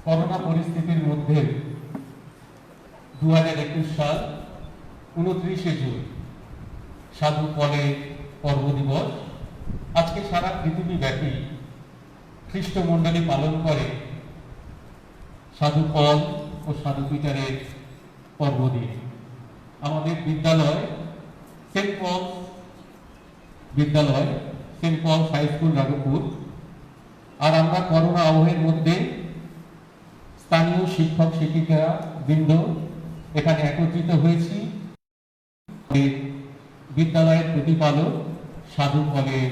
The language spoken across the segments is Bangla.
করোনা পরিস্থিতির মধ্যে 2021 সাল 29শে জুন সাধু পলের পর্ব দিবস আজকে সারা পৃথিবীব্যাপী খ্রিস্টমণ্ডলী পালন করে সাধু পল ও সাধু পিটারের পর্ব দিয়ে। আমাদের বিদ্যালয় saint Paul's high school Raghabpur. আর আমরা করোনা আবহের মধ্যে স্থানীয় শিক্ষক শিক্ষিকা বৃন্দ এখানে একত্রিত হয়েছি বিদ্যালয়ের প্রতিপালক সাধু পলের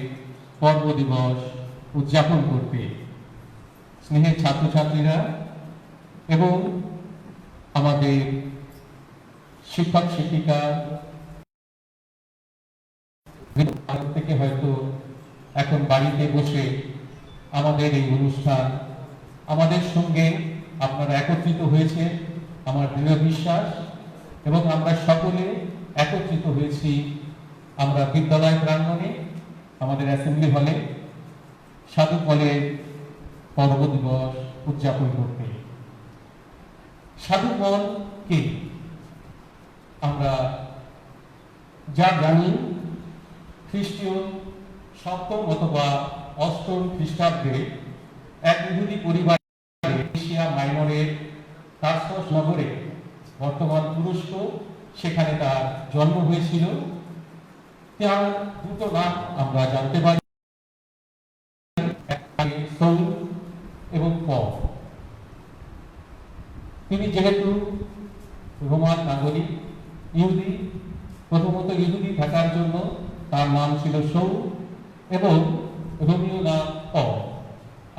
পর্ব দিবস উদযাপন করতে। স্নেহের ছাত্রছাত্রীরা এবং আমাদের শিক্ষক শিক্ষিকা থেকে হয়তো এখন বাড়িতে বসে আমাদের এই অনুষ্ঠান আমাদের সঙ্গে আপনারা একত্রিত হয়েছে আমার দৃঢ় বিশ্বাস, এবং আমরা সকলে একত্রিত হয়েছি আমরা বিদ্যালয় প্রাঙ্গণে আমাদের অ্যাসেম্বলি হলে সাধু পলের পর্ব দিবস উদযাপন করতে। সাধু পল কে? আমরা যা জানি, খ্রিস্টীয় 7ম অথবা 8ম খ্রিস্টাব্দে এক ইহুদি পরিবারে এশিয়া মাইনরের তারসস নগরে, বর্তমান তুরস্ক, সেখানে তার জন্ম হয়েছিল। তার দুটো নাম আমরা জানতে পারি, সৌল এবং পল। তিনি যেহেতু রোমান নাগরিক, ইহুদি, প্রথমত ইহুদি থাকার জন্য তার নাম ছিল সৌল এবং রোমীয় নাম পল।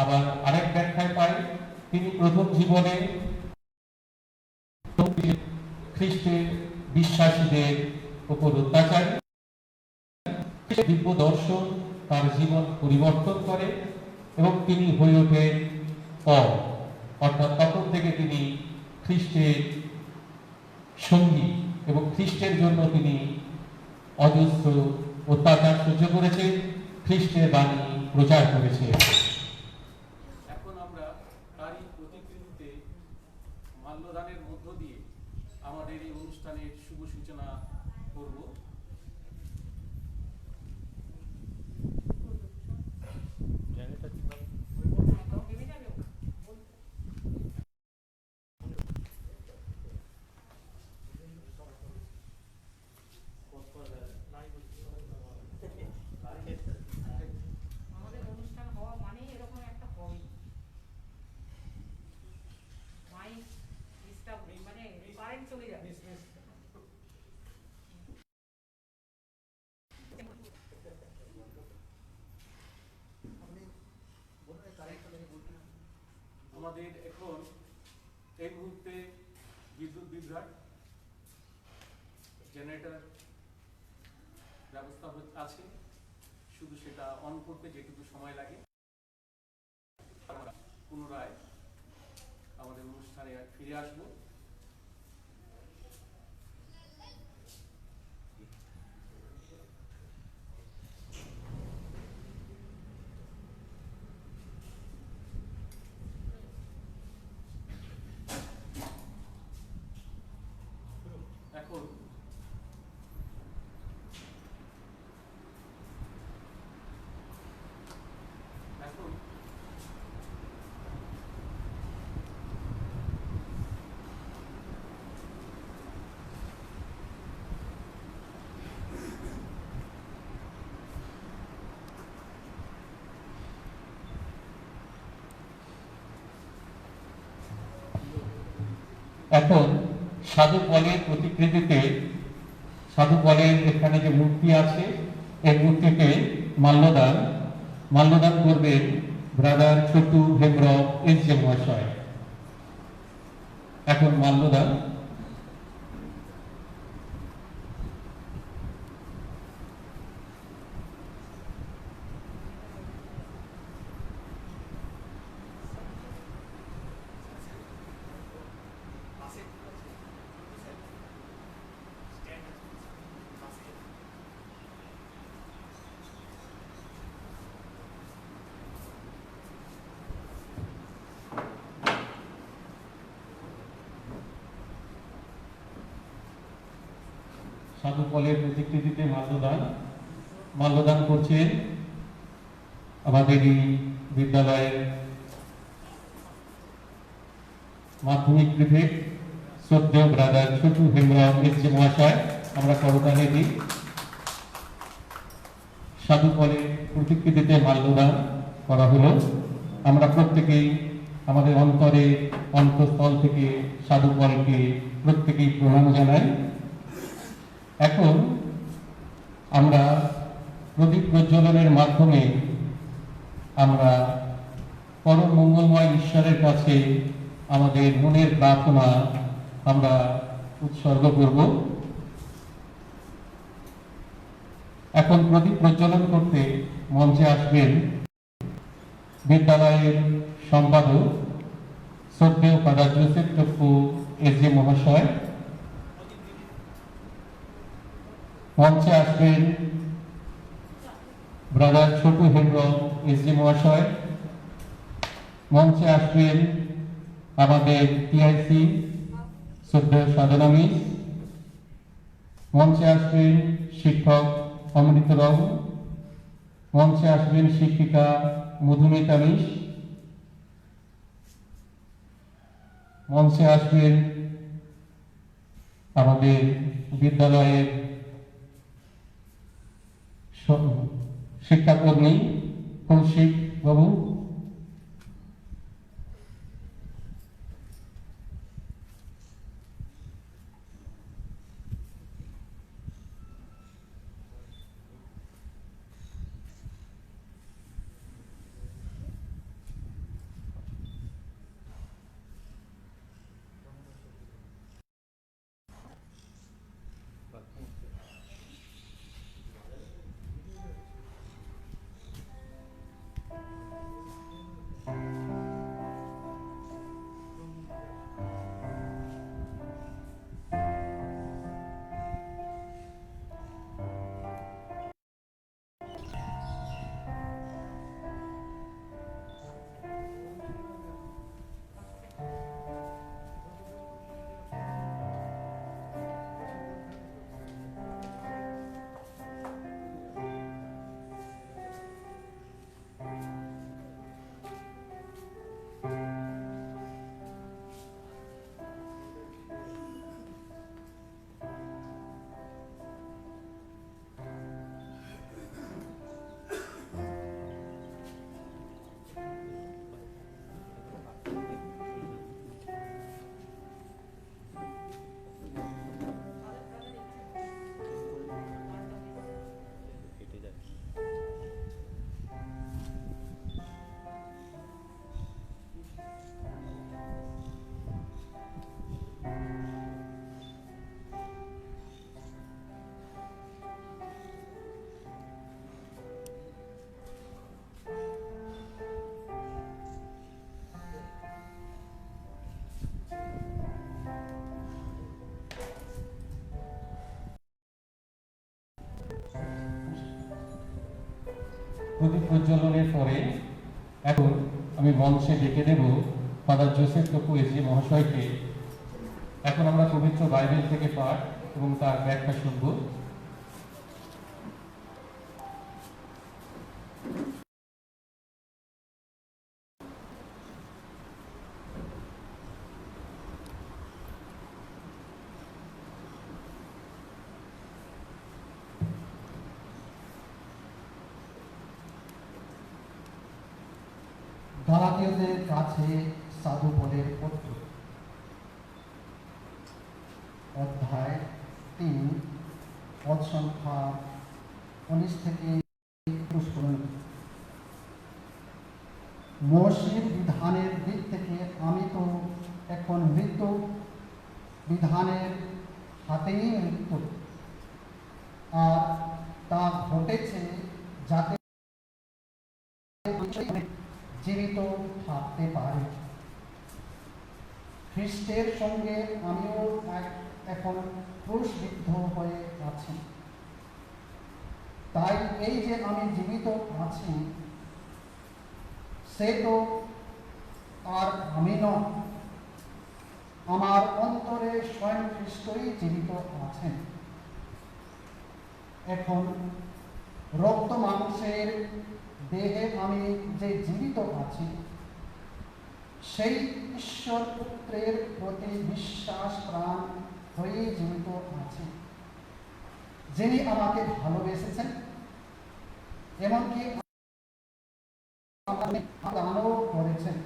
আবার আরেক ব্যাখ্যায় পাই তিনি প্রথম জীবনে খ্রিস্টের বিশ্বাসীদের উপর অত্যাচারী, দিব্য দর্শন তার জীবন পরিবর্তন করে এবং তিনি হয়ে ওঠেন পল। অর্থাৎ তখন থেকে তিনি খ্রিস্টের সঙ্গী এবং খ্রিস্টের জন্য তিনি অজস্র অত্যাচার সহ্য করেছে, খ্রিস্টের বাণী প্রচার করেছে। এখন আমরা তারই প্রতিকৃতিতে মাল্যদানের মধ্য দিয়ে আমাদের এই অনুষ্ঠানের শুভ সূচনা করব। আমাদের এখন এই মুহূর্তে বিদ্যুৎ বিভ্রাট, জেনারেটর ব্যবস্থা আছে, শুধু সেটা অন করতে যেটুকু সময় লাগে। পুনরায় আমাদের অনুষ্ঠানে ফিরে আসবো। এখন এখন সাধু পলের প্রতিকৃতিতে সাধু পলের এখানে যে মূর্তি আছে এই মূর্তিতে মাল্যদান করবেন ব্রাদার ছোটু হেমব্রম এস মহাশয়। এখন মাল্যদান। সাধু পলের প্রতিকৃতিতে মাল্যদান করছেন আমাদের এই বিদ্যালয়ের মাধ্যমিক প্রিফেক্ট শ্রদ্ধেয় ব্রাদার ছোটু হেমরাম এসজি মহাশয়। আমরা করতালি দিই। সাধু পলের প্রতিকৃতিতে মাল্যদান করা হলো। আমরা প্রত্যেকেই আমাদের অন্তঃস্থল থেকে সাধু পলকে প্রত্যেকেই প্রণাম জানাই। এখন আমরা প্রদীপ প্রজ্বলনের মাধ্যমে আমরা পরম মঙ্গলময় ঈশ্বরের কাছে আমাদের মনের প্রার্থনা আমরা উৎসর্গ করব। এখন প্রদীপ প্রজ্বলন করতে মঞ্চে আসবেন বিদ্যালয়ের সম্পাদক শ্রদ্ধেয় ফাদার জোসেফ টপ্পু এসজি মহাশয়। মঞ্চে আসবেন ব্রাদার ছোটু হেমব্রম এসজি মহাশয়। মঞ্চে আসবেন আমাদের টিআইসি শ্রদ্ধেয় সাধনা মিস। মঞ্চে আসবেন শিক্ষক অমৃতবাবু। মঞ্চে আসবেন শিক্ষিকা মধুমিতা মিস। মঞ্চে আসবেন আমাদের বিদ্যালয়ের শিক্ষাকর্মী কৌশিক বাবু। প্রদীপ প্রজ্বলনের পরে এখন আমি মঞ্চে ডেকে দেব ফাদার জোসেফ টপ্পু এসজি মহাশয়কে। এখন আমরা পবিত্র বাইবেল থেকে পাঠ এবং তার ব্যাখ্যা শুনব। গালাতীয়দের কাছে সাধু পলের পত্র, অধ্যায় 3, পদ সংখ্যা 19 থেকে 21 পর্যন্ত। মোশির বিধানের দিক থেকে আমি তো এখন মৃত্যু, বিধানের হাতেই মৃত্যু, আর তা ঘটেছে যাতে জীবিত থাকতে পারে। খ্রিস্টের সঙ্গে আমিও এখন ক্রুশবিদ্ধ হয়ে আছি। তাই এই যে আমি জীবিত আছি, সে তো আর আমি নয়, আমার অন্তরে স্বয়ং খ্রিস্টই জীবিত আছেন। এখন রক্ত মাংসের দেহে আমি যে জীবিত আছি, সেই ঈশ্বর পুত্রের প্রতি বিশ্বাস প্রাণ হয়ে জীবিত আছি, যিনি আমাকে ভালোবেসেছেন, এমনকি দানও করেছেন।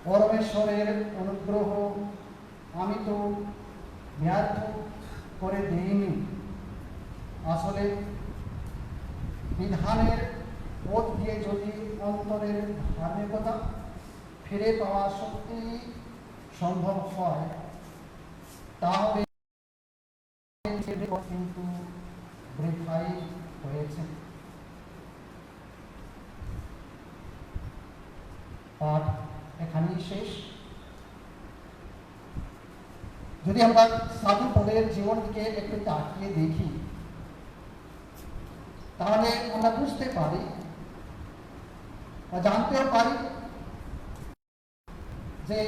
পরমেশ্বরের অনুগ্রহ আমি তো ব্যর্থ করে দিইনি। আসলে বিধানের পথ দিয়ে যদি অন্তরের ধার্মিকতা ফিরে পাওয়া সত্যি সম্ভব হয়, তাহলে কিন্তু বৃথাই হয়েছে। পাঠ এখানেই শেষ। যদি আমরা সাধু পদের জীবনকে একটু তাকিয়ে দেখি, তাহলে আমরা বুঝতে পারি বা জানতেও পারি যে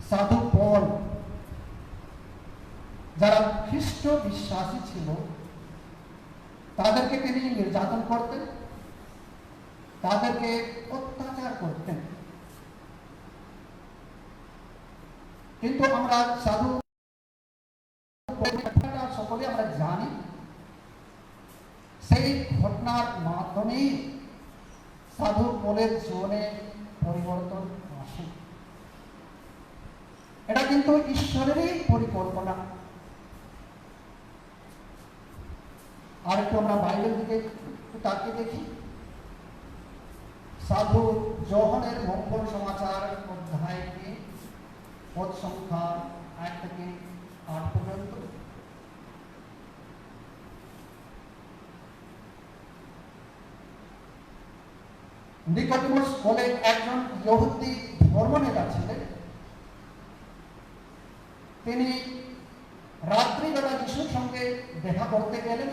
সাধু পল যারা খ্রিস্ট বিশ্বাসী ছিল, তাদেরকে তিনি নির্যাতন করতেন, তাদেরকে অত্যাচার করতেন। কিন্তু আমরা সাধু সকলে আমরা জানি, সেই ঘটনার মাধ্যমেই সাধু পলের জীবনে পরিবর্তন আসে। এটা কিন্তু ঈশ্বরেরই পরিকল্পনা। আর একটু আমরা বাইবেল দিকে তাকিয়ে দেখি। সাধু যোহনের মঙ্গল সমাচার অধ্যায়টি পদ সংখ্যা 1 থেকে 8 পর্যন্ত। নিকোডিমাস বলে একজন ইহুদি ধর্মনেতা ছিলেন। তিনি রাত্রিবেলা যিশুর সঙ্গে দেখা করতে গেলেন।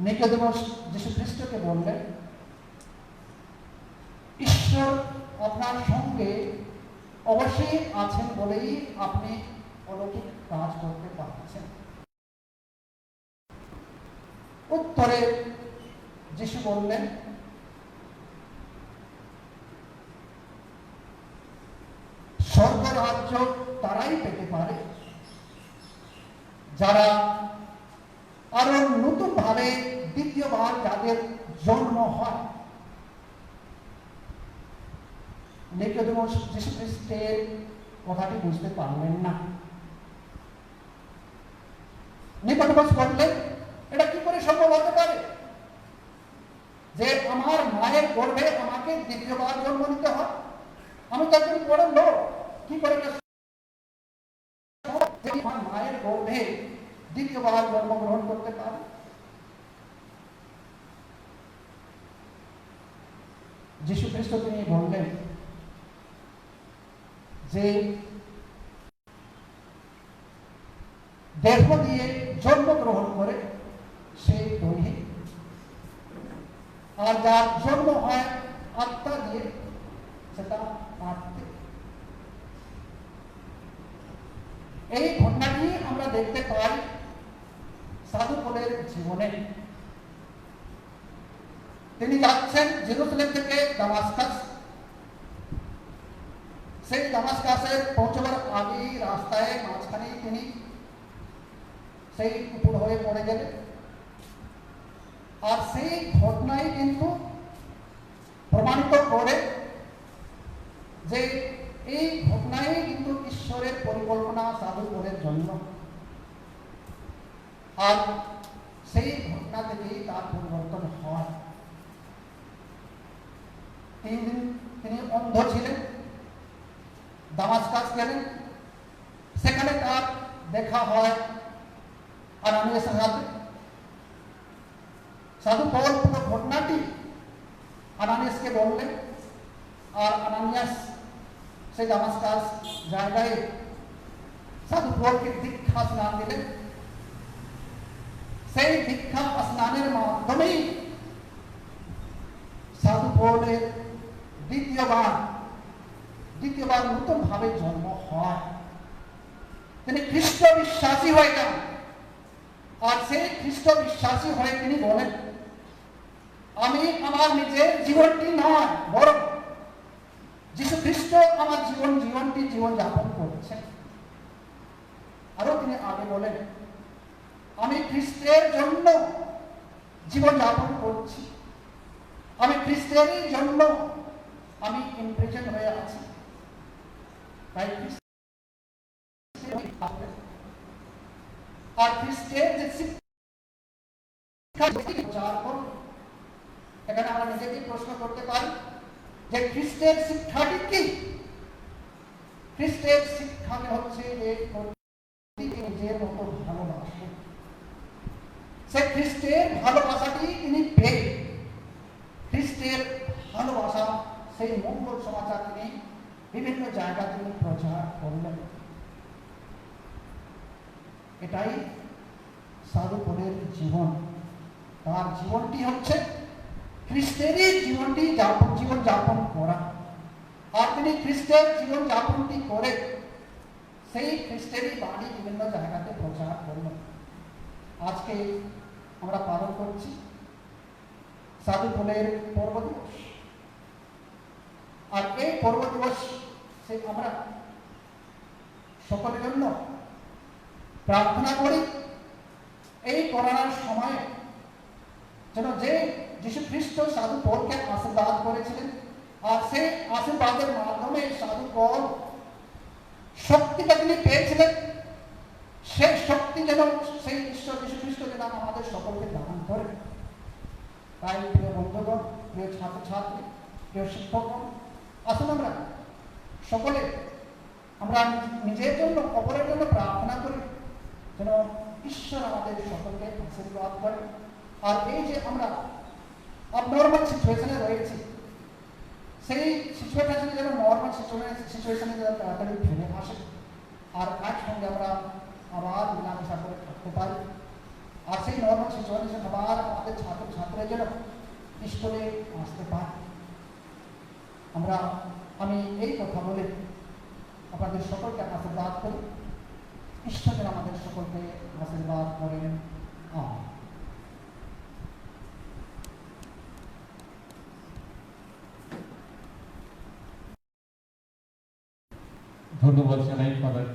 নিকোডিমাস যিশু খ্রিস্টকে বললেন, ঈশ্বর আপনার সঙ্গে অবশ্যই আছেন বলেই আপনি অলৌকিক কাজ করতে পারছেন। উত্তরে যিশু বললেন, স্বর্গরাজ্য তারাই পেতে পারে যারা আরো নতুন ভাবে দ্বিতীয়বার যাদের জন্ম হয়। নিকোডিমাস যীশু খ্রিস্টের কথাটি বুঝতে পারলেন না। নিকোডিমাস বললেন, এটা কি করে সম্ভব হতে পারে যে আমার মায়ের গর্ভে আমাকে দ্বিতীয়বার জন্ম নিতে হয়? আমি তো একজন বড় লোক, কি করে আমার মায়ের গর্ভে দ্বিতীয়বার জন্মগ্রহণ করতে পারে? যীশু খ্রিস্ট তিনি বললেন যে দেহ দিয়ে জন্মগ্রহণ করে সে দৈহিক, আর যার জন্ম হয় আত্মা দিয়ে সেটা আত্মিক। এই ঘটনাটি আমরা দেখতে পাই সাধু পলের জীবনে। তিনি যাচ্ছেন জেরুজালেম থেকে দামাস্কাস। সেই দামাস্কাসে পৌঁছবার আগেই রাস্তায় মাঝখানেই তিনি সেই উপর হয়ে পড়ে গেলেন। আর সেই ঘটনাই কিন্তু প্রমাণিত করে যে এই ঘটনাই কিন্তু ঈশ্বরের পরিকল্পনা সাধু পলের জন্য। আর সেই ঘটনা থেকেই তার পরিবর্তন হয়। 3 দিন তিনি অন্ধ ছিলেন, দামাস্কাস গেলেন। সেখানে তার দেখা হয় আনানিয়াসের সাথে। সাধু পল পুরো ঘটনাটি আনানিয়াসকে বললেন, আর আনানিয়াস সেই দামাস্কাস জায়গায় সাধু পলকে দীক্ষা স্নান দিলেন। সেই দীক্ষা স্নানের মাধ্যমেই সাধু পলের দ্বিতীয়বার নতুন ভাবে জন্ম হয়, তিনি খ্রিস্ট বিশ্বাসী হয়ে যান। আর সেই খ্রিস্ট বিশ্বাসী হয়ে তিনি বলেন, আমি আমার নিজের জীবনটি নয়, বরং যিশু খ্রিস্ট আমার জীবনটি জীবন যাপন করছেন। আরো তিনি আগে বলেন, আমি খ্রিস্টের জন্য জীবন যাপন করছি, আমি খ্রিস্টেরই জন্য আমি ইমপ্রিজন হয়ে আছি। তাই আর খ্রিস্টের যে শিক্ষা প্রচার করুন। এখানে আমরা নিজেকে প্রশ্ন করতে পারি যে খ্রিস্টের শিক্ষাটি কি? খ্রিস্টের শিক্ষাটি হচ্ছে যে নিজের মতো ভালোবাসেন। সে খ্রিস্টের ভালোবাসাটি তিনি পেয়ে খ্রিস্টের ভালোবাসা সেই মঙ্গল সমাচার তিনি বিভিন্ন জায়গা তিনি প্রচার করলেন। এটাই সাধু পলের জীবন। তার জীবনটি হচ্ছে খ্রিস্টেরই জীবন যাপন করা। আর তিনি খ্রিস্টের জীবন যাপনটি করে সেই খ্রিস্টেরই বাণী বিভিন্ন জায়গাতে প্রচার করলেন। আজকে আমরা পালন করছি সাধু পলের পর্ব দিবস। আর এই পর্ব দিবস আমরা সকলের জন্য প্রার্থনা করি এই করোনার সময়ে যেন যে যীশু খ্রিস্ট সাধু পলকে আশীর্বাদ করেছিলেন, আর সেই আশীর্বাদের মাধ্যমে সাধু পল শক্তিটা তিনি পেয়েছিলেন, সেই শক্তি যেন সেই ঈশ্বর যীশু খ্রিস্ট যেন আমাদের সকলকে দান করে। তাই প্রিয় বন্ধুগণ, প্রিয় ছাত্রছাত্রী, প্রিয় শিক্ষকগণ, আসুন আমরা সকলে আমরা নিজের জন্য অপরের জন্য প্রার্থনা করি যেন ঈশ্বর আমাদের সকলকে আশীর্বাদ করে। আর এই যে আমরা abnormal সিচুয়েশনে রয়েছি, সেই সিচুয়েশনে যেন নর্মাল সিচুয়েশনে যেন তাড়াতাড়ি ফিরে আসে, আর একসঙ্গে আমরা আবার মিলামেশা করে থাকতে পারি। আর সেই নর্মাল সিচুয়েশন আবার আমাদের ছাত্রছাত্রীরা যেন স্কুলে আসতে পারে। আমি এই কথা বলে আপনাদের সকলকে আশীর্বাদ করি। ঈশ্বর যেন আমাদের সকলকে আশীর্বাদ করেন। আমেন। ধন্যবাদ জানাই ফাদার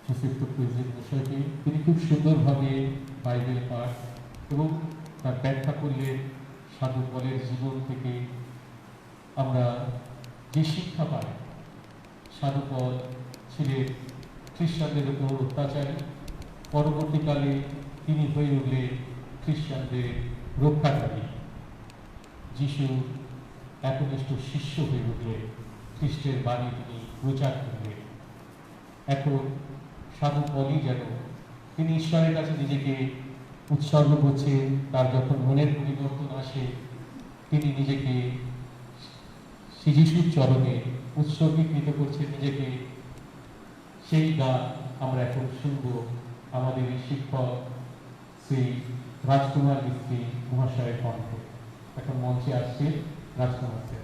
যোসেফ কুইজের বিষয়টি। তিনি খুব সুন্দরভাবে বাইবেল পাঠ এবং তার ব্যাখ্যা করলেন সাধু পলের জীবন থেকে আমরা যে শিক্ষা পাই। সাধু পল ছিলেন খ্রিস্টানদের উপর অত্যাচারী, পরবর্তীকালে তিনি হয়ে উঠলেন খ্রিস্টানদের রক্ষাকারী, যিশু একনিষ্ঠ শিষ্য হয়ে উঠলেন, খ্রিস্টের বাণী তিনি প্রচার করলেন। এখন সাধু পলই যেন তিনি ঈশ্বরের কাছে নিজেকে উৎসর্গ করছেন। তার যখন মনের পরিবর্তন আসে, তিনি নিজেকে যিশুর চরণে উৎসর্গীকৃত করছেন নিজেকে। সেই গান আমরা এখন শুনব আমাদের শিক্ষক শ্রী রাজকুমার মিস্ত্রি মহাশয়ের কণ্ঠে। এখন মঞ্চে আসছে রাজকুমার স্যার।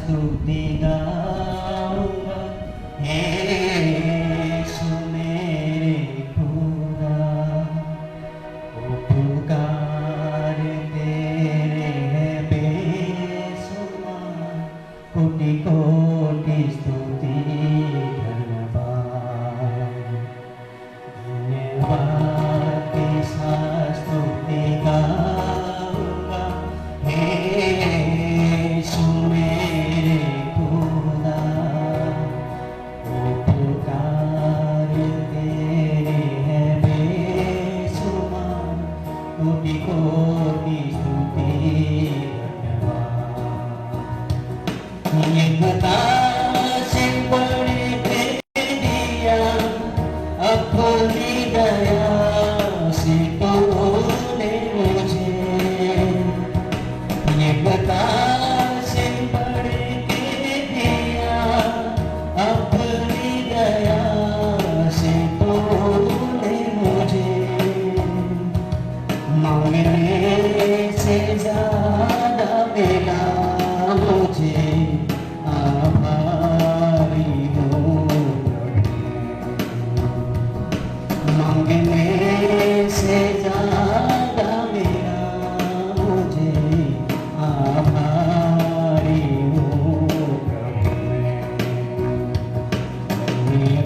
स्तुति गाऊंगा हे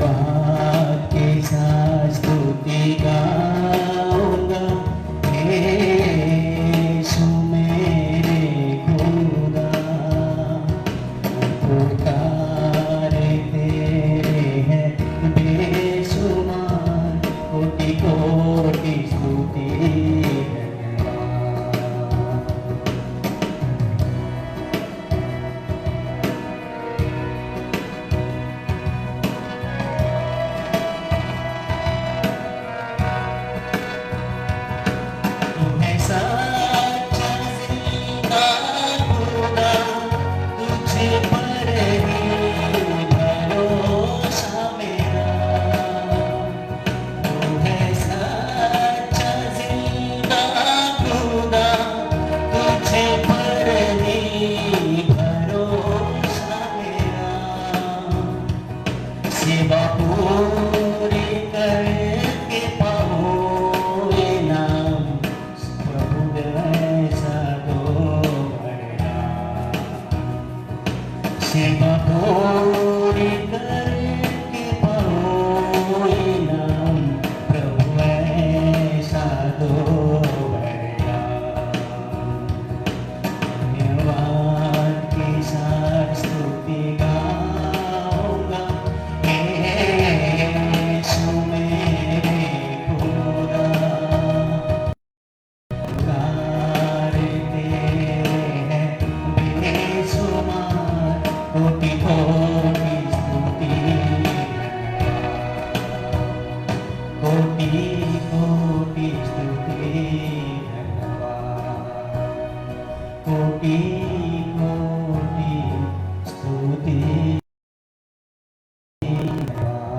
धन्यवाद के साथ स्तुति गाऊंगा, हे यीशु मेरे खुदा। पुकारे तेरे हैं बेशुमार, कोटि कोटि स्तुति धन्यवाद। तुम्हें सच्चा जिंदा खुदा, तुझे पर ही भरोसा मेरा। तुम्हें सच्चा जिंदा खुदा, तुझे पर ही भरोसा मेरा। सेवा पूरी करके पाओ इनाम, प्रभु ऐसा दो वरदान। सेवा पूरी करके पाओ इनाम, प्रभु ऐसा दो वरदान। धन्यवाद के साथ स्तुति गाऊंगा, हे यीशु मेरे खुदा। पुकारे तेरे हैं बेशुमार, कोटि कोटि स्तुति धन्यवाद। कोटि कोटि स्तुति धन्यवाद। कोटि कोटि स्तुति धन्यवाद।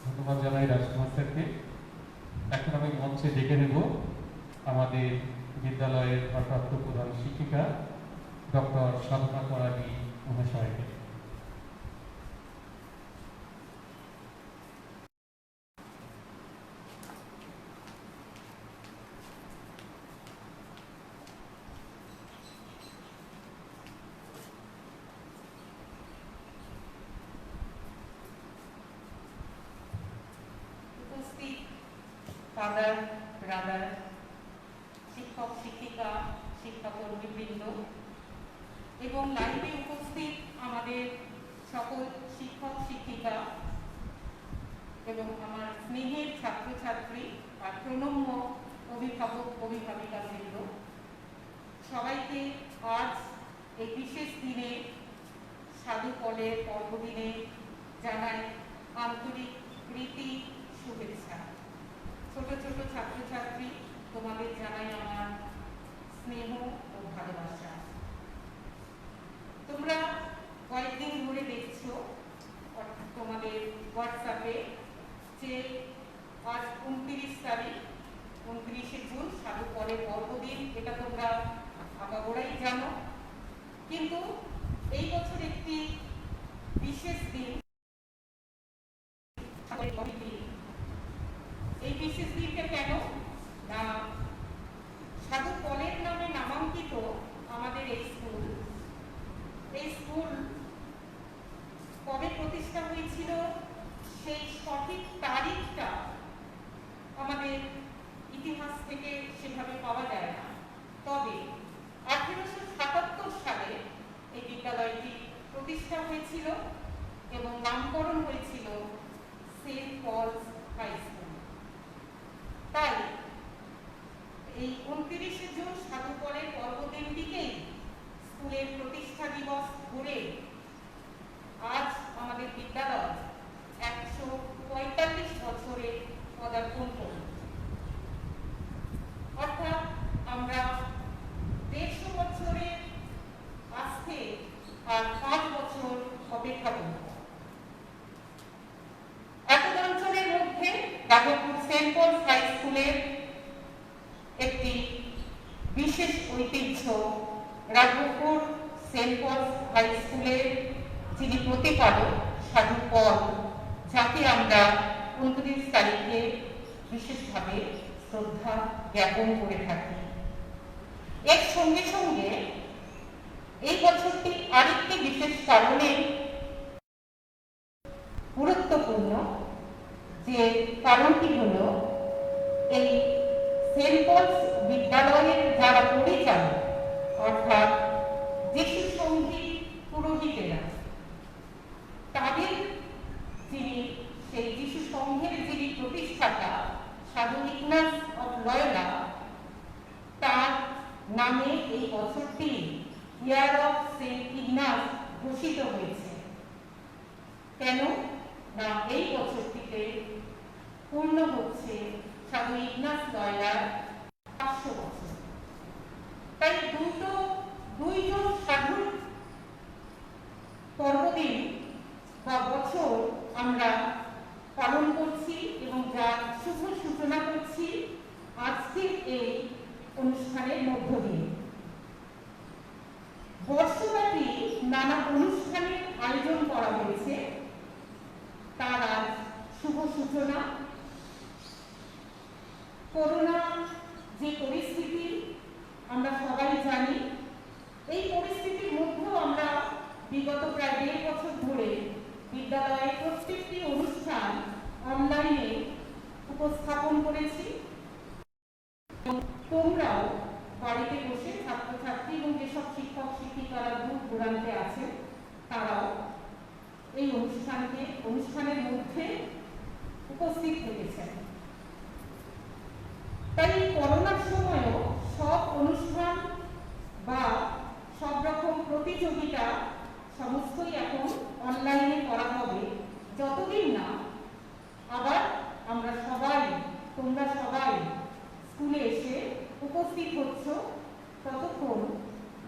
ধন্যবাদ জানাই রাজকুমারকে। এখন আমি মঞ্চে ডেকে নেব আমাদের বিদ্যালয়ের ভারপ্রাপ্ত প্রধান শিক্ষিকা ডক্টর সাধনা করানি মহাশয়কে। উপস্থিত ফাদার, ব্রাদার, শিক্ষক শিক্ষিকা, শিক্ষাকর্মীবৃন্দ এবং লাইভে উপস্থিত আমাদের সকল শিক্ষক শিক্ষিকা এবং আমার স্নেহের ছাত্রছাত্রী আর প্রণম্য অভিভাবক অভিভাবিকাবৃন্দ, সবাইকে আজ এই বিশেষ দিনে সাধু পলের পর্বদিনে জানাই আন্তরিক প্রীতি শুভেচ্ছা। ছোট ছোট ছাত্রছাত্রী, তোমাদের জানাই আমার স্নেহ ও ভালোবাসা। তোমরা কয়েকদিন ধরে দেখছো তোমাদের হোয়াটসঅ্যাপে যে আজ 29 তারিখ, 29শে জুন সাধু পলের পর্বদিন। এটা তোমরা আগাগোড়াই জানো, কিন্তু এই বছর একটি বিশেষ দিন। এই বিশেষ দিনটা কেন না, সাধু পলের নামে নামাঙ্কিত আমাদের এই স্কুল কবে প্রতিষ্ঠা হয়েছিল সেই সঠিক তারিখটা আমাদের ইতিহাস থেকে সেভাবে পাওয়া যায় না। তবে 1877 সালে এই বিদ্যালয়টি প্রতিষ্ঠা হয়েছিল এবং নামকরণ হয়েছিল সেন্ট পলস হাই স্কুল। তাই এই 29শে জুন সাধু পলের পর্বদিনটিকেই স্কুলের প্রতিষ্ঠা দিবস ধরে আজ আমাদের বিদ্যালয় 145 বছরে পদার্পণ করল। অর্থাৎ আমরা 150 বছরের আসতে আর 5 বছর অপেক্ষা করব। এত অঞ্চলের মধ্যে রাঘবপুর সেন্ট পলস হাই স্কুলের একটি বিশেষ ঐতিহ্য। রাঘবপুর সেন্ট পলস হাই স্কুলের যিনি প্রতিপালক সাধু পল, যাকে আমরা 29 তারিখে বিশেষভাবে শ্রদ্ধা জ্ঞাপন করে থাকি। এর সঙ্গে সঙ্গে এই বছরটি আরেকটি বিশেষ কারণে গুরুত্বপূর্ণ, যে কারণটি হলো এই সেন্ট পলস বিদ্যালয়ের যারা পরিচালক অর্থাৎ যিশু সঙ্গী পুরোহিতেরা, তাদের যিনি সেই যিশু সংঘের যিনি প্রতিষ্ঠাতা সাধু ইগনাস অফ লয়োলা, তার নামে এই বছরটি ইয়ার অফ সেন্ট ইগনাস ঘোষিত হয়েছে। কেন না এই বছরটিতে পূর্ণ হচ্ছে সাধু ইগনাস লয়োলার 500 বছর। তাই দুইজন সাধুর পর্বদিন বা বছর আমরা পালন করছি এবং যার শুভ সূচনা করছি আজকের এই অনুষ্ঠানের মধ্য দিয়ে। বর্ষব্যাপী নানা অনুষ্ঠানের আয়োজন করা হয়েছে, তার আজ শুভ সূচনা। করোনা যে পরিস্থিতি আমরা সবাই জানি, এই পরিস্থিতির মধ্যেও আমরা বিগত প্রায় 1.5 বছর ধরে বিদ্যালয়ের প্রত্যেকটি অনুষ্ঠান অনলাইনে উপস্থাপন করেছি। তোমরাও বাড়িতে বসে ছাত্রছাত্রী এবং যেসব শিক্ষক শিক্ষিকারা দূর দূরান্তে আছেন তারাও এই অনুষ্ঠানের মধ্যে উপস্থিত থেকেছেন। তাই করোনার সময়ও সব অনুষ্ঠান বা সব রকম প্রতিযোগিতা সমস্তই এখন অনলাইনে করা হবে, যতদিন না আবার তোমরা সবাই স্কুলে এসে উপস্থিত হচ্ছ, ততক্ষণ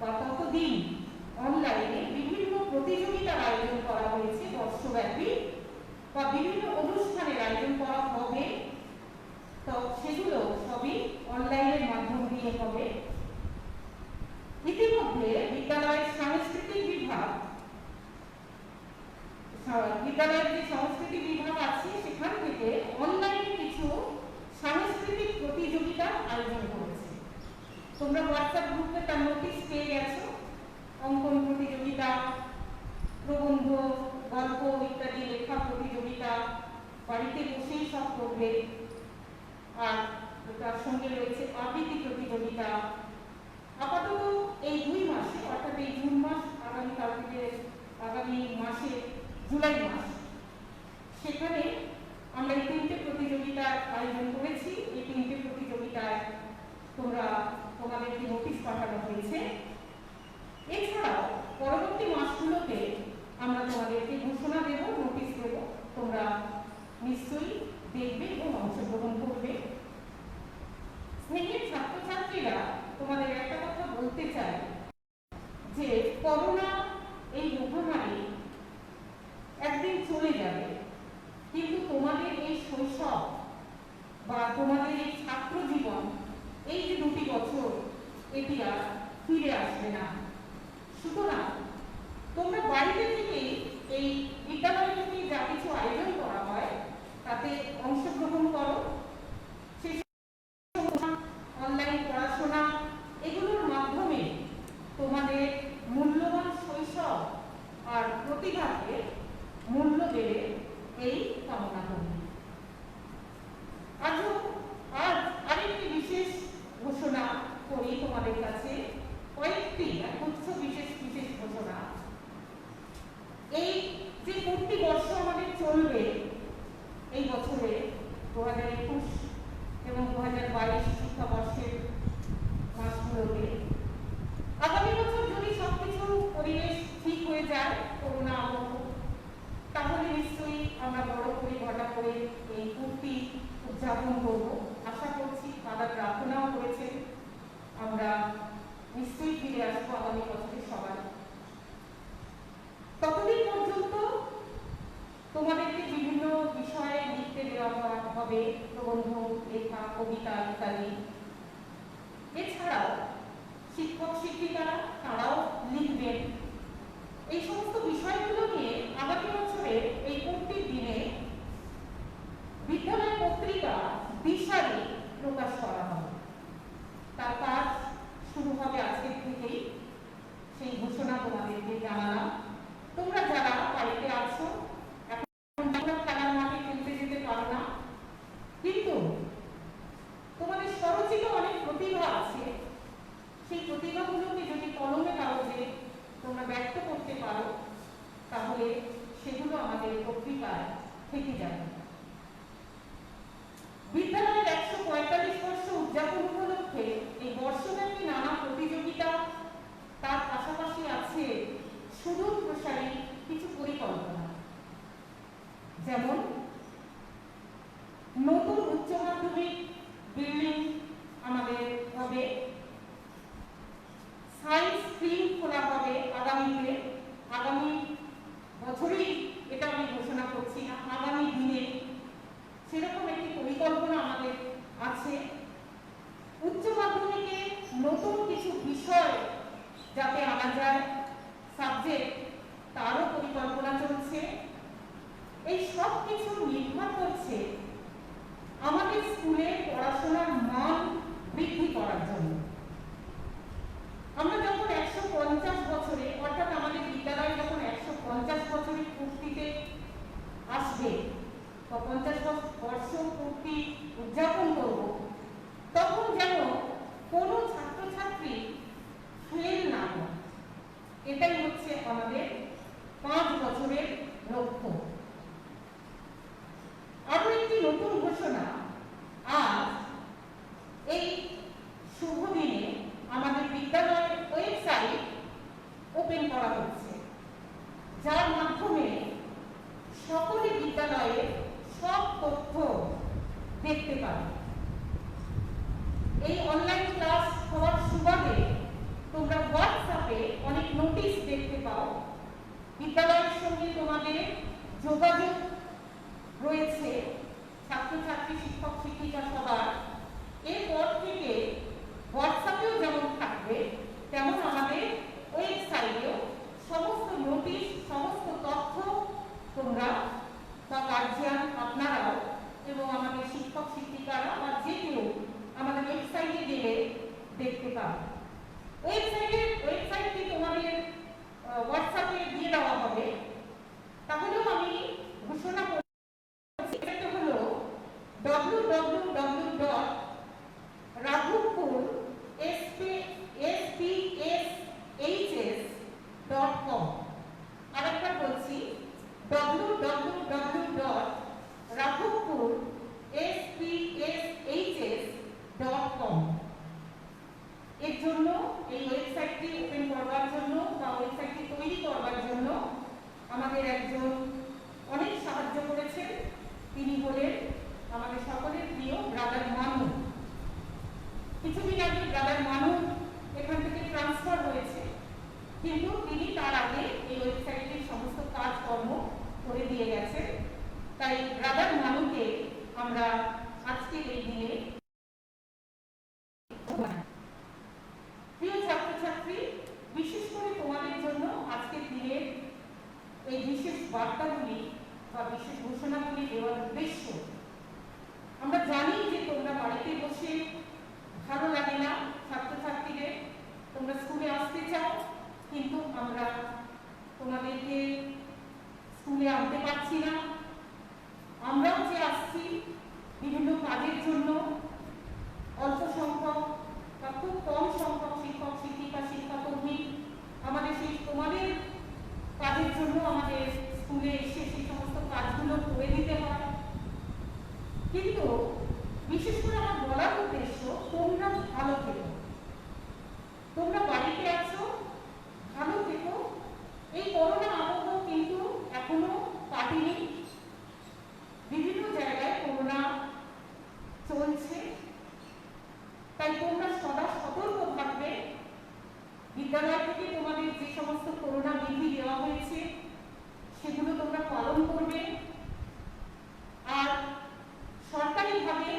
বা ততদিন অনলাইনে বিভিন্ন প্রতিযোগিতার আয়োজন করা হয়েছে বর্ষব্যাপী, বা বিভিন্ন অনুষ্ঠানের আয়োজন করা হবে। তো সেগুলো সবই অনলাইনের মাধ্যম দিয়ে হবে। ইতিমধ্যে বিদ্যালয়ের সাংস্কৃতিক বিভাগ বিদ্যালয়ের যে সংস্কৃতি বিভাগ আছে সেখান থেকে অনলাইনে কিছু সাংস্কৃতিক প্রতিযোগিতা আয়োজন করেছে। তোমরা হোয়াটসঅ্যাপ গ্রুপে তার নোটিশ পেয়ে গেছো। অঙ্কন প্রতিযোগিতা, প্রবন্ধ, গল্প ইত্যাদি লেখা প্রতিযোগিতা, বাড়িতে বসেই সব করবে। আর তার সঙ্গে রয়েছে আবৃত্তি প্রতিযোগিতা। আপাতত এই 2 মাসে, অর্থাৎ এই জুন মাস, আগামী মাসে জুলাই মাস, সেখানে আমরা এই 3টে প্রতিযোগিতার আয়োজন করেছি। এই 3টে প্রতিযোগিতায় তোমাদেরকে নোটিশ পাঠানো হয়েছে। এছাড়াও পরবর্তী মাসগুলোতে আমরা তোমাদেরকে ঘোষণা দেব, নোটিশ দেব, তোমরা নিশ্চয়ই দেখবে এবং অংশগ্রহণ করবে। স্নেহের ছাত্রছাত্রীরা, তোমাদের একটা কথা বলতে চাই যে করোনা এই মহামারী একদিন চলে যাবে, কিন্তু তোমাদের এই শৈশব বা তোমাদের এই ছাত্র জীবন, এই যে 2টি বছর, এটি আর ফিরে আসবে না। সুতরাং তোমরা বাড়িতে থেকেই এই বিদ্যালয় থেকে যা কিছু আয়োজন করা হয় তাতে অংশগ্রহণ করো। অনলাইন পড়াশোনা এগুলোর মাধ্যমে তোমাদের মূল্যবান শৈশব আর প্রতিভাকে মূল্য দেবে, এই কামনা করি। আজ আরেকটি বিশেষ ঘোষণা করি তোমাদের কাছে, কয়েকটি একগুচ্ছ বিশেষ ঘোষণা। এই যে 4টি বর্ষ আমাদের চলবে এই বছরে, 2021 এবং 2022 শিক্ষাবর্ষের মাসগুলোতে, আগামী বছর যদি সবকিছু পরিবেশ ঠিক হয়ে যায়, করোনা আবহ, তাহলে নিশ্চয়ই আমরা বড় করে ঘটা করে এই পূর্তি উদযাপন করব। আশা করছি, দাদা প্রার্থনাও করেছেন, আমরা নিশ্চয়ই ফিরে আসবো আগামী বছরে সবাই। ততদিন পর্যন্ত তোমাদেরকে বিভিন্ন বিষয়ে লিখতে দেওয়া হবে, প্রবন্ধ, লেখা, কবিতা ইত্যাদি। এছাড়াও শিক্ষক শিক্ষিকারা তারাও লিখবেন। এই সমস্ত বিষয়গুলো নিয়ে আগামী বছরের এই 4টি দিনে বিদ্যালয় পত্রিকা দিশারি প্রকাশ তালিকায় থেকে যাবে। বিদ্যালয়ের 145 বর্ষ উদযাপন উপলক্ষে এই বর্ষব্যাপী নানা প্রতিযোগিতা, তার পাশাপাশি আছে সুদূর প্রসারী কিছু পরিকল্পনা, যেমন নতুন উচ্চ মাধ্যমিক বিল্ডিং আমাদের হবে, সায়েন্স স্ট্রিম খোলা হবে আগামী বছরেই, এটা আমি ঘোষণা করছি না, আগামী দিনে সেরকম একটি পরিকল্পনা আমাদের আছে। উচ্চ মাধ্যমিকে নতুন কিছু বিষয় যাতে আনা যায়, সাবজেক্ট, তারও পরিকল্পনা চলছে। এই সব কিছু নির্ভর করছে আমাদের স্কুলে পড়াশোনার মান বৃদ্ধি করার জন্য। আমরা যখন 150 বছরে, অর্থাৎ আমাদের বিদ্যালয় যখন 150 বছরের পূর্তিতে আসবে বা 50 বর্ষ পূর্তি উদযাপন করব, তখন যেন কোনো ছাত্রছাত্রী ফেল না হয়, এটাই হচ্ছে আমাদের 5 বছরের লক্ষ্য। আরো একটি নতুন ঘোষণা, আজ এই শুভ দিনে আমাদের বিদ্যালয়ের ওয়েবসাইট ওপেন করা হচ্ছে, যার মাধ্যমে সকলে বিদ্যালয়ের সব তথ্য দেখতে পাবে। এই অনলাইন ক্লাস হওয়ার সুবাদে তোমরা হোয়াটসঅ্যাপে অনেক নোটিশ দেখতে পাও। বিদ্যালয়ের সঙ্গে তোমাদের যোগাযোগ রয়েছে, ছাত্রছাত্রী, শিক্ষক, শিক্ষিকা সবার। এরপর থেকে হোয়াটসঅ্যাপেও যেমন থাকবে, তেমন আমাদের ওয়েবসাইটেও সমস্ত নোটিশ, সমস্ত তথ্য তোমরা বা গার্জিয়ান আপনারাও এবং আমাদের শিক্ষক শিক্ষিকারা বা যে কেউ আমাদের ওয়েবসাইটে গেলে দেখতে পাবে। ওয়েবসাইটটি তোমাদের হোয়াটসঅ্যাপে দিয়ে দেওয়া হবে। তাহলেও আমি ঘোষণা করছি, এটা হলো www.raghupurspshs.com। আরেকবার বলছি, www.raghupurspshs.com। এর জন্য, এই ওয়েবসাইটটি ওপেন করবার জন্য বা ওয়েবসাইটটি তৈরি করবার জন্য আমাদের একজন অনেক সাহায্য করেছেন। তিনি হলেন আমাদের সকলের প্রিয় ব্রাদার মানু। কিছুদিন আগে ব্রাদার মানু এখান থেকে ট্রান্সফার হয়েছে, কিন্তু তিনি তার আগে এই ওয়েবসাইটের সমস্ত কাজকর্ম করে দিয়ে গেছেন। তাই ব্রাদার মানুকে আমরা আজকে এই দিনে, প্রিয় ছাত্রছাত্রী, বিশেষ করে তোমাদের জন্য আজকের দিনের এই বিশেষ বার্তাগুলি বা বিশেষ ঘোষণাগুলি দেওয়ার উদ্দেশ্য, আমরা জানি যে তোমরা বাড়িতে বসে ভালো লাগে না, ছাত্রছাত্রীদের তোমরা স্কুলে আসতে চাও, কিন্তু আমরা তোমাদেরকে স্কুলে আনতে পারছি না। আমরাও যে আসছি বিভিন্ন কাজের জন্য, অল্প সংখ্যক বা খুব কম সংখ্যক শিক্ষক শিক্ষিকা শিক্ষাকর্মী আমাদের সেই তোমাদের কাজের জন্য আমাদের স্কুলে এসে সেই সমস্ত কাজগুলো করে দিতে হয়। কিন্তু বিশেষ করে আমার বলার উদ্দেশ্য, তোমরা ভালো থেকো, তোমরা বাড়িতে আছো, ভালো থেকো। এই করোনা আবহ কিন্তু এখনো কাটেনি, বিভিন্ন জায়গায় করোনা চলছে, তাই তোমরা সদা সতর্ক থাকবে। বিদ্যালয় থেকে তোমাদের যে সমস্ত করোনা বিধি দেওয়া হয়েছে সেগুলো তোমরা পালন করবে। আর সরকারিভাবে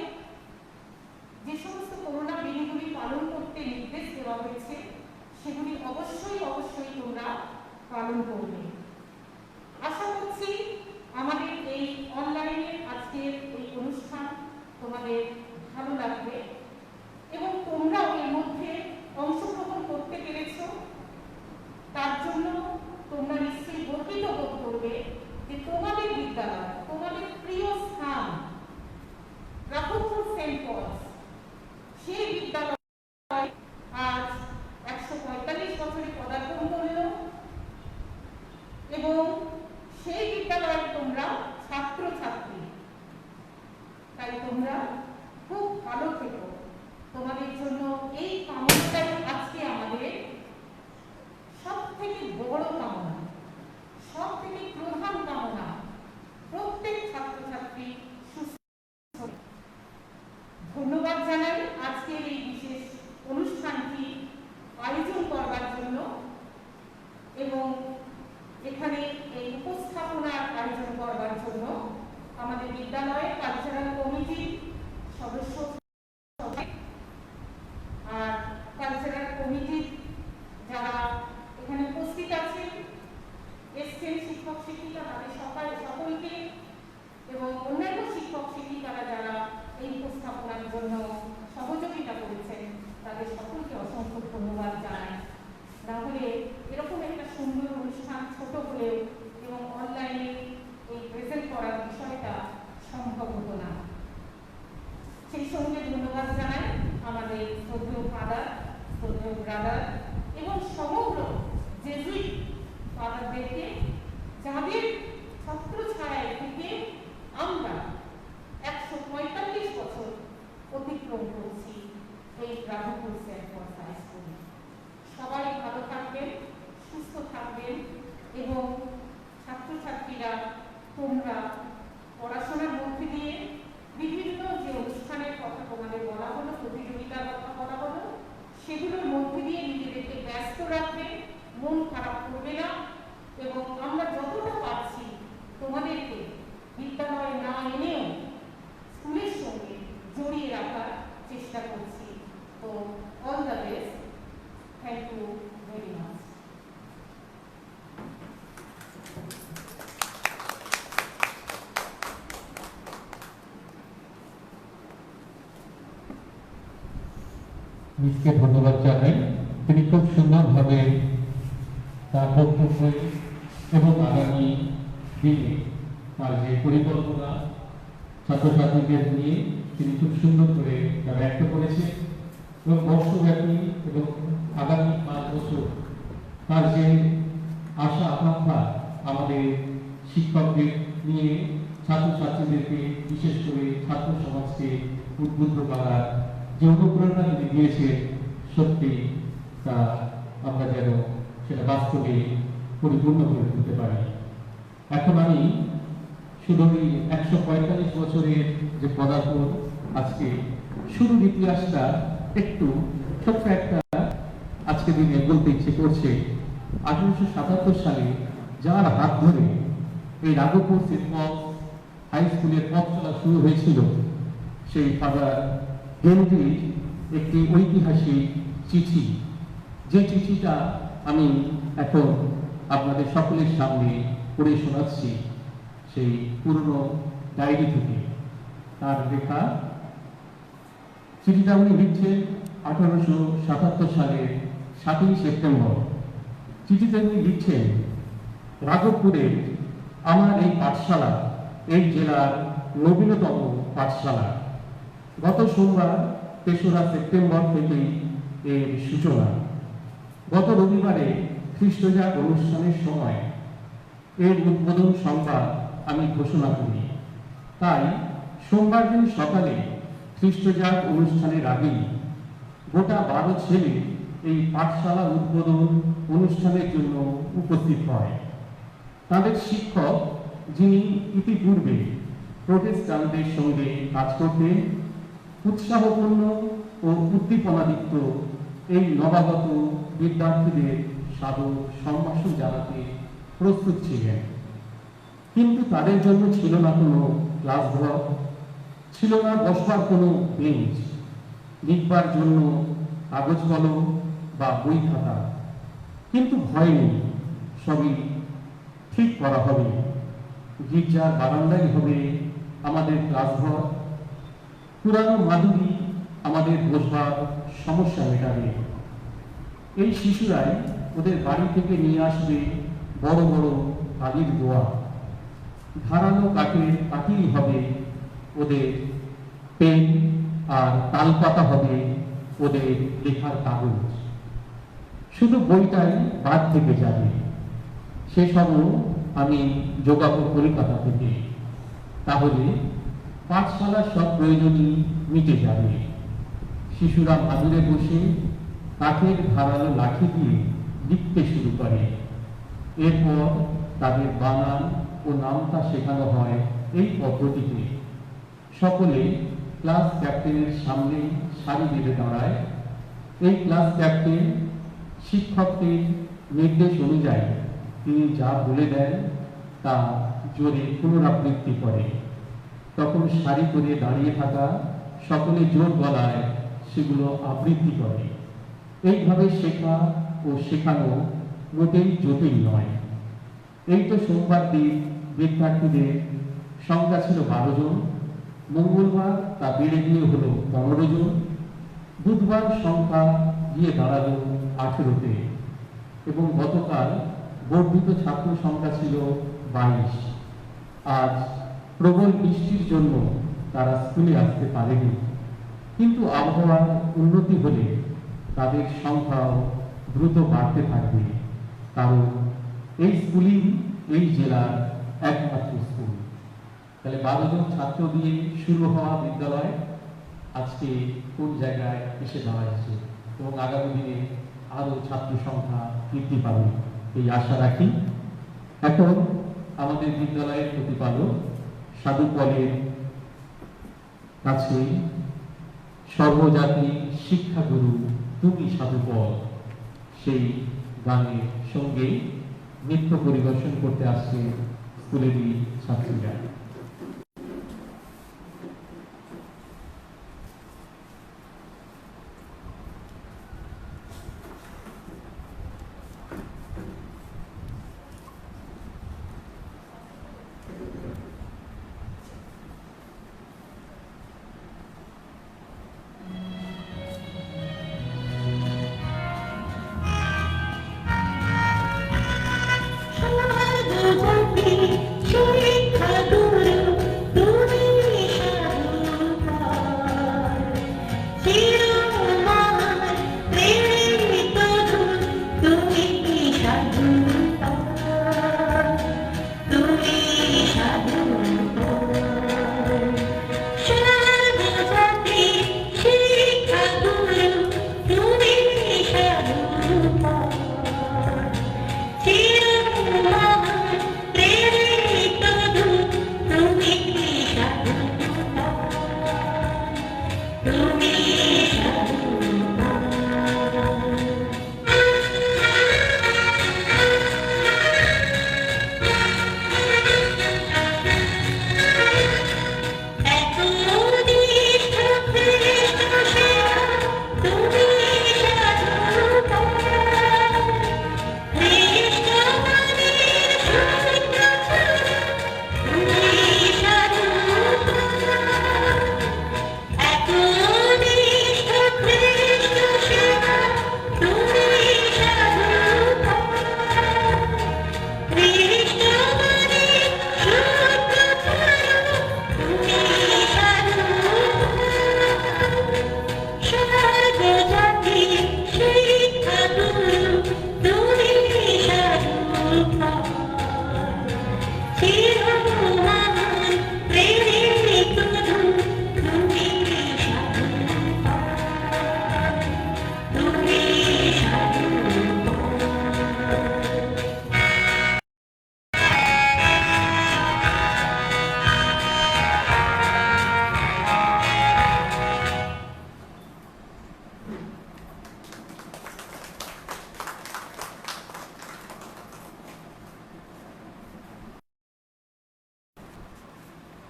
যে সমস্ত করোনা বিধিগুলি পালন করতে নির্দেশ দেওয়া হয়েছে সেগুলি অবশ্যই তোমরা পালন করবে। আশা করছি আমাদের এই অনলাইনে আজকের এই অনুষ্ঠান তোমাদের ভালো লাগবে এবং তোমরাও এর মধ্যে অংশগ্রহণ করতে পেরেছ। তার জন্য তোমরা নিশ্চয়ই গর্বিত বোধ করবে যে তোমাদের বিদ্যালয়, তোমাদের প্রিয় স্থান রাঘবপুর সেন্ট পলস, সেই বিদ্যালয় আজ 145 বছরে পদার্পণ করল। জানাই আজকের এই বিশেষ অনুষ্ঠানটি আয়োজন করবার জন্য এবং এখানে এই উপস্থাপনার আয়োজন করবার জন্য আমাদের বিদ্যালয়ের কালচারাল কমিটির সদস্য আর কালচারাল কমিটির যারা এখানে উপস্থিত আছেন, এসছেন শিক্ষক শিক্ষিকা, তাদের সকলকে এবং অন্যান্য শিক্ষক শিক্ষিকারা যারা এই উপস্থাপনার জন্য সহযোগিতা করেছেন তাদের সকলকে অসংখ্য ধন্যবাদ জানাই। না হলে এরকম একটা সুন্দর অনুষ্ঠান ছোট হলেও এবং অনলাইনে এই প্রেজেন্ট করার বিষয়টা সম্ভব হতো না। সেই সঙ্গে ধন্যবাদ জানাই আমাদের শ্রদ্ধেয় ফাদার, শ্রদ্ধেয় ব্রাদার এবং সমগ্র জেসুইট ফাদারদেরকে, যাদের ছত্র ছায়ায় থেকে আমরা 145 বছর অতিক্রম করছি এই রাঘবপুর সেন্ট পলস হাই স্কুলে। সবাই ভালো থাকবেন, সুস্থ থাকবেন এবং ছাত্রছাত্রীরা তোমরা পড়াশোনার মধ্যে দিয়ে বিভিন্ন যে অনুষ্ঠানের কথা তোমাদের বলা হলো, প্রতিযোগিতার কথা বলা হলো, সেগুলোর মধ্যে দিয়ে নিজেদেরকে ব্যস্ত রাখবে, মন খারাপ করবে না এবং আমরা যতটা পারছি তোমাদেরকে বিদ্যালয়ে না এনেও স্কুলের সঙ্গে জড়িয়ে রাখার চেষ্টা করছি। তো all the best, thank you very much. মিসকে ধন্যবাদ জানাই। তিনি খুব সুন্দরভাবে তার বক্তব্য এবং আগামী দিনে তার যে পরিকল্পনা ছাত্রছাত্রীদের নিয়ে তিনি খুব সুন্দর করে তা ব্যক্ত করেছেন এবং বর্ষব্যাপী এবং আগামী 5 বছর তার যে আশা আকাঙ্ক্ষা আমাদের শিক্ষকদের নিয়ে ছাত্রছাত্রীদেরকে, বিশেষ করে ছাত্র সমাজকে উদ্বুদ্ধ করার যে অনুপ্রেরণা তিনি দিয়েছে, সত্যি তা আমরা যেন সেটা বাস্তবে পরিপূর্ণ করে তুলতে পারি। এখন আমি শুধু 145 বছরের যে পদার্পণ, আজকে শুরুর ইতিহাসটা একটু ছোট্ট একটা আজকে দিনে বলতে ইচ্ছে করছে। 1877 সালে যার হাত ধরে এই রাঘবপুর সেন্ট পলস হাই স্কুলের পথ চলা শুরু হয়েছিল, সেই ফাদার হেনরির একটি ঐতিহাসিক চিঠি, যে চিঠিটা আমি এখন আপনাদের সকলের সামনে পড়ে শোনাচ্ছি সেই পুরনো ডায়েরি থেকে। তার লেখা চিঠিটা উনি লিখছেন 1877 সালের 7ই সেপ্টেম্বর। চিঠিতে উনি লিখছেন, রাঘবপুরের আমার এই পাঠশালা এই জেলার নবীনতম পাঠশালা। গত সোমবার 3রা সেপ্টেম্বর থেকেই এর সূচনা। গত রবিবারে খ্রিস্টজাগ অনুষ্ঠানের সময় এর উদ্বোধন সংবাদ আমি ঘোষণা করি। তাই সোমবার দিন সকালে খ্রিস্টজাগ অনুষ্ঠানের আগেই গোটা 12 ছেলে এই পাঠশালা উদ্বোধন অনুষ্ঠানের জন্য উপস্থিত হয়। তাদের শিক্ষক, যিনি ইতিপূর্বে প্রোটেস্টান্টদের সঙ্গে কাজ করতেন, উৎসাহপূর্ণ ও উদ্দীপনাদীপ্ত এই নবাগত বিদ্যার্থীদের সাদর সম্ভাষণ জানাতে প্রস্তুত ছিলেন। কিন্তু তাদের জন্য ছিল না কোনো ক্লাসঘর, ছিল না বসবার কোনো বেঞ্চ, লিখবার জন্য কাগজ কলম বা বই খাতা। কিন্তু ভয় নেই, সবই ঠিক করা হবে। গির্জার বারান্দায় হবে আমাদের ক্লাসঘর, পুরানো মাদুরি আমাদের বসবার সমস্যা মেটাবে। এই শিশুরাই ওদের বাড়ি থেকে নিয়ে আসবে বড় বড় কালির দোয়া, ধারালো কাঠের পাতিল হবে ওদের পেন, আর তালপাতা হবে ওদের লেখার কাগজ। শুধু বইটাই বাদ থেকে যাবে। সেসবও আমি যোগাবো কলকাতা থেকে। তাহলে পাঠশালার সব প্রয়োজনই মিটে যাবে। শিশুরা মাদুরে বসে কাঠের ধারালো লাঠি দিয়ে লিখতে শুরু করে। এরপর তাদের বানান ও নামতা শেখানো হয় এই পদ্ধতিতে। সকলে ক্লাস ক্যাপ্টেনের সামনে সারি বেঁধে দাঁড়ায়। এই ক্লাস ক্যাপ্টেন শিক্ষকদের নির্দেশ অনুযায়ী তিনি যা বলে দেন তা জোরে পুনরাবৃত্তি করে। তখন সারি করে দাঁড়িয়ে থাকা সকলে জোর গলায় সেগুলো আবৃত্তি করে। এইভাবে শেখা ও শেখানো মোটেই জটিল নয়। এই তো সোমবার দিন বিদ্যার্থীদের সংখ্যা ছিল 12 জন, মঙ্গলবার তা বেড়ে গিয়ে হলো 15 জন, বুধবার সংখ্যা গিয়ে দাঁড়ালো 18-তে এবং গতকাল বর্ধিত ছাত্র সংখ্যা ছিল 22। আজ প্রবল বৃষ্টির জন্য তারা স্কুলে আসতে পারেনি, কিন্তু আবহাওয়ার উন্নতি হলে তাদের সংখ্যাও দ্রুত বাড়তে থাকবে, কারণ এই স্কুলই এই জেলার একমাত্র স্কুল। তাহলে 12 জন ছাত্র দিয়ে শুরু হওয়া বিদ্যালয় আজকে কোন জায়গায় এসে দাঁড়াচ্ছে এবং আগামী দিনে আরো ছাত্র সংখ্যা বৃদ্ধি পাবে এই আশা রাখি। এখন আমাদের বিদ্যালয়ের প্রতিপালক সাধু পলের কাছে সর্বজাতি শিক্ষাগুরু তুমি সাধু পল সেই গানের সঙ্গে নৃত্য পরিবেশন করতে আসছে স্কুলেরই ছাত্রীরা।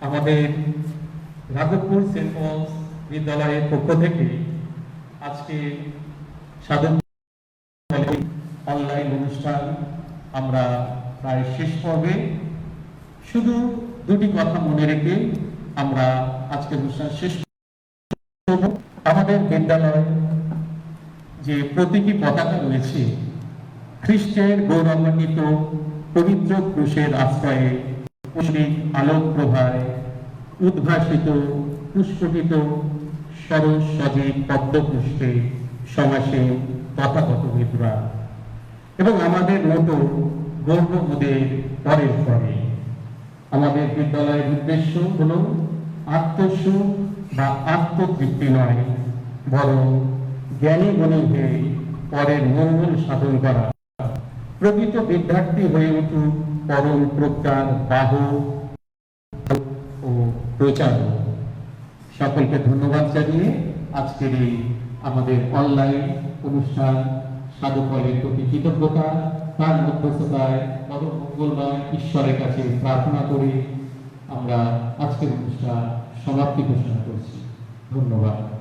আমাদের রাঘবপুর সেন্ট পলস বিদ্যালয়ের পক্ষ থেকে আজকে সাধন অনলাইন অনুষ্ঠান আমরা প্রায় শেষ পর্বে। শুধু দুটি কথা মনে রেখে আমরা আজকে অনুষ্ঠান শেষ করব। আমাদের বিদ্যালয় যে প্রতীকী পতাকা রয়েছে খ্রিস্টের গৌরবান্বিত পবিত্র ক্রুশের আশ্রয়ে অনেক আলোক প্রভায় উদ্ভাসিত পুষ্পটিত সরস সজীব পদ্মপুষ্পে সমাসে তথাগত বিদ্রা এবং আমাদের মতো গর্ববোধের পরের পরে আমাদের বিদ্যালয়ের উদ্দেশ্য হল আত্মসুখ বা আত্মতৃপ্তি নয়, বরং জ্ঞানী গুণী হয়ে পরের মঙ্গল সাধন করা, প্রকৃত বিদ্যার্থী হয়ে উঠুক পরম প্রজ্ঞার বাহক ও প্রচারক। সকলকে ধন্যবাদ জানিয়ে আজকের এই আমাদের অনলাইন অনুষ্ঠান সাধুফলের প্রতি কৃতজ্ঞতা, তার মধ্যস্থতায় পরম মঙ্গলময় ঈশ্বরের কাছে প্রার্থনা করে আমরা আজকের অনুষ্ঠান সমাপ্তি ঘোষণা করছি। ধন্যবাদ।